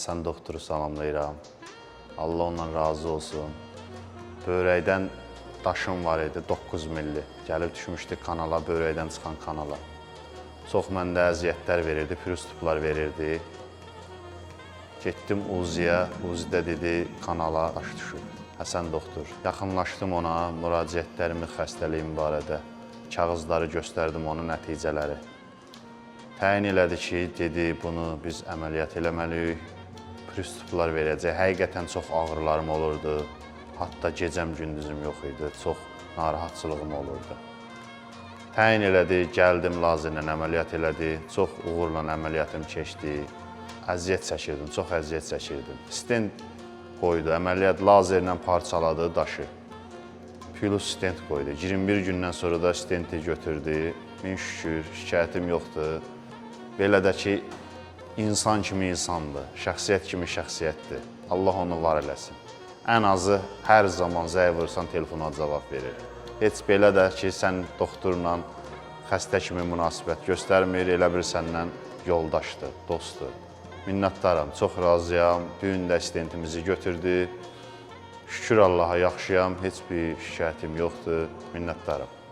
Həsən doktoru salamlayıram. Allah ondan razı olsun. Böyrəkdən daşım var idi, 9 milli. Gəlib düşmüşdü kanala, böyrəkdən çıxan kanala. Çox məndə əziyyətlər verirdi, pürüstüplar verirdi. Getdim Uziyə, Uzidə dedi, kanala daş düşür. Həsən doktor. Yaxınlaşdım ona, müraciətlərimi xəstəliyim barədə. Kağızları göstərdim, onun nəticələri. Təyin elədi ki, dedi, bunu biz əməliyyat eləməliyik, pürüstüplar verəcək. Həqiqətən çox ağrılarım olurdu. Hatta gecəm, gündüzüm yox idi, çox narahatçılığım olurdu. Təyin elədi, gəldim, lazerlə əməliyyat elədi. Çox uğurla əməliyyatım keçdi. Əziyyət çəkirdim, çox əziyyət çəkirdim. Stent qoydu, əməliyyat lazerlə parçaladı daşı. Plus stent qoydu. 21 gündən sonra da stenti götürdü. Min şükür, şikayətim yoxdur. Belə də ki, insan kimi insandır, şəxsiyyət kimi şəxsiyyətdir. Allah onu var eləsin. Ən azı hər zaman zəng vursan telefona cavab verir. Heç belə də ki, sən doktorla xəstə kimi münasibət göstərmir, elə bir səndən yoldaşdır, dostdur. Minnətdaram, çox razıyam. Bu gün də stentimizi götürdü. Şükür Allaha, yaxşıyam, heç bir şikayətim yoxdur. Minnətdaram.